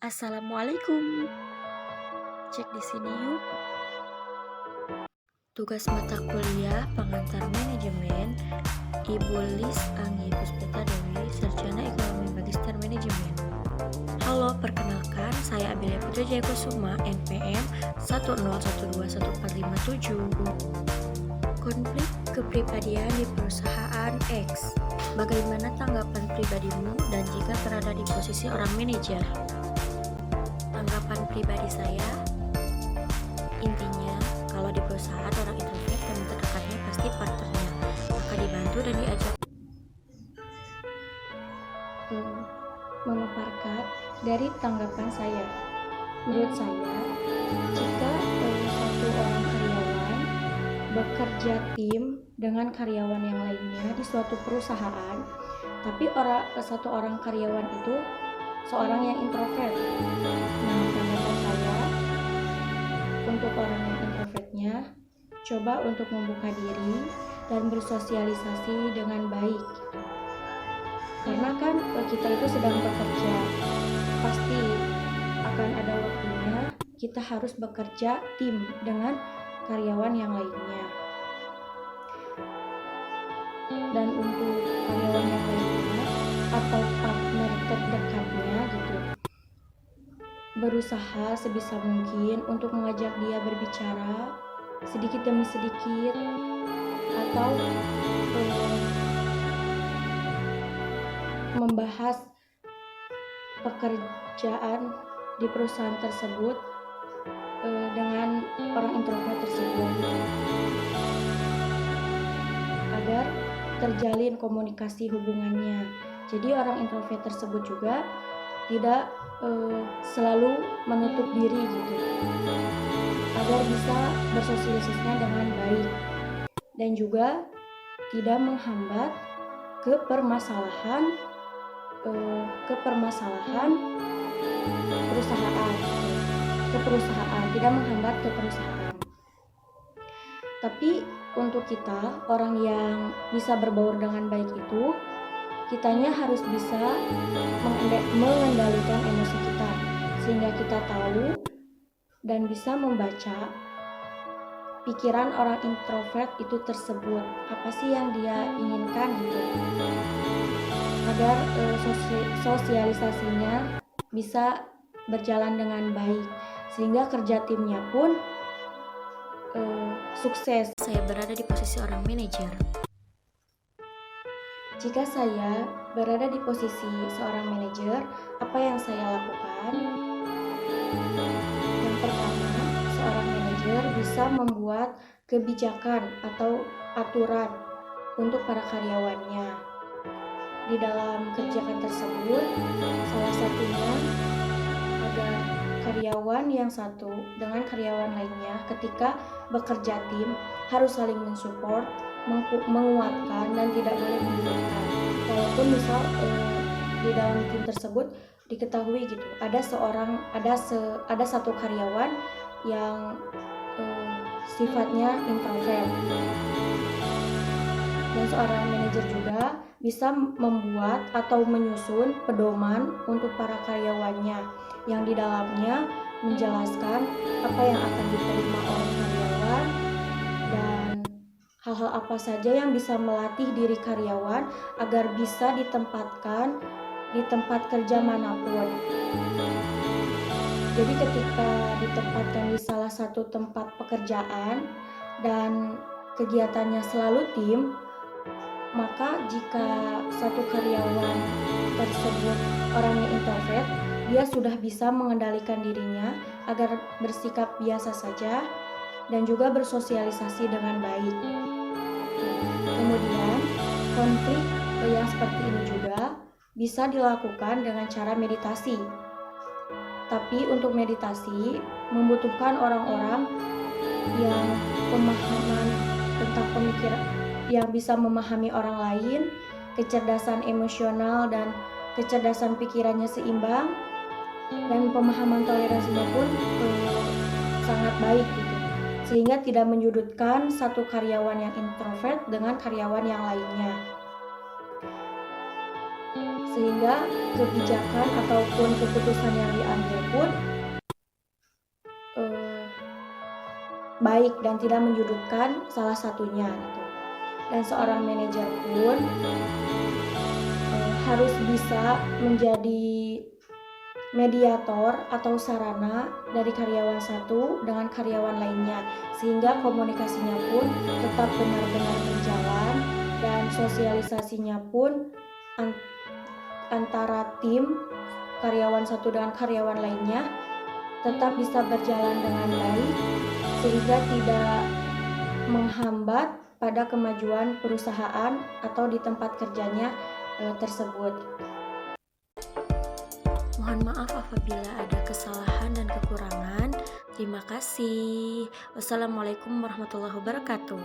Assalamualaikum. Cek di sini yuk. Tugas mata kuliah pengantar manajemen Ibu Lis Anggi Puspita Dewi, Sarjana Ekonomi Magister Manajemen. Halo, perkenalkan saya Abelia Putri Jayakusuma, NPM 101214557. Konflik kepribadian di perusahaan X. Bagaimana tanggapan pribadimu dan jika berada di posisi orang manajer? Tanggapan pribadi saya, intinya kalau di perusahaan orang introvert teman terdekatnya pasti partnernya, maka dibantu dan diajak memaparkan dari tanggapan saya. Menurut saya, jika satu orang karyawan bekerja tim dengan karyawan yang lainnya di suatu perusahaan, tapi satu orang karyawan itu seorang yang introvert. Nah, tanggapan saya untuk orang yang introvertnya, coba untuk membuka diri dan bersosialisasi dengan baik. Karena kan kita itu sedang bekerja, pasti akan ada waktunya kita harus bekerja tim dengan karyawan yang lainnya. Dan untuk karyawan yang lainnya atau partner terdekatnya gitu, berusaha sebisa mungkin untuk mengajak dia berbicara sedikit demi sedikit, atau membahas pekerjaan di perusahaan tersebut dengan orang introvert tersebut agar terjalin komunikasi hubungannya. Jadi orang introvert tersebut juga tidak selalu menutup diri gitu, agar bisa bersosialisasinya dengan baik dan juga tidak menghambat ke perusahaan tidak menghambat ke perusahaan. Tapi untuk kita orang yang bisa berbaur dengan baik itu, kitanya harus bisa mengendalikan emosi kita sehingga kita tahu dan bisa membaca pikiran orang introvert itu tersebut, apa sih yang dia inginkan gitu, agar sosialisasinya bisa berjalan dengan baik sehingga kerja timnya pun sukses. Saya berada di posisi orang manajer. Jika saya berada di posisi seorang manajer, apa yang saya lakukan? Yang pertama, seorang manajer bisa membuat kebijakan atau aturan untuk para karyawannya. Di dalam kebijakan tersebut, salah satunya agar karyawan yang satu dengan karyawan lainnya ketika bekerja tim harus saling mensupport, menguatkan dan tidak boleh menyudutkan. Walaupun misal di dalam tim tersebut diketahui gitu ada satu karyawan yang sifatnya introvert, dan seorang manajer juga bisa membuat atau menyusun pedoman untuk para karyawannya yang di dalamnya menjelaskan apa yang akan diterima oleh karyawan dan hal-hal apa saja yang bisa melatih diri karyawan agar bisa ditempatkan di tempat kerja manapun. Jadi ketika ditempatkan di salah satu tempat pekerjaan dan kegiatannya selalu tim, maka jika satu karyawan tersebut orangnya introvert, dia sudah bisa mengendalikan dirinya agar bersikap biasa saja dan juga bersosialisasi dengan baik. Kemudian konflik yang seperti ini juga bisa dilakukan dengan cara meditasi. Tapi untuk meditasi membutuhkan orang-orang yang pemahaman tentang pemikiran, yang bisa memahami orang lain, kecerdasan emosional dan kecerdasan pikirannya seimbang, dan pemahaman toleransinya pun sangat baik gitu, sehingga tidak menyudutkan satu karyawan yang introvert dengan karyawan yang lainnya. sehingga kebijakan ataupun keputusan yang diambil pun baik dan tidak menyudutkan salah satunya gitu. Dan seorang manajer pun harus bisa menjadi mediator atau sarana dari karyawan satu dengan karyawan lainnya, sehingga komunikasinya pun tetap benar-benar berjalan dan sosialisasinya pun antara tim karyawan satu dengan karyawan lainnya tetap bisa berjalan dengan baik, sehingga tidak menghambat pada kemajuan perusahaan atau di tempat kerjanya tersebut. Mohon maaf apabila ada kesalahan dan kekurangan. Terima kasih. Wassalamualaikum warahmatullahi wabarakatuh.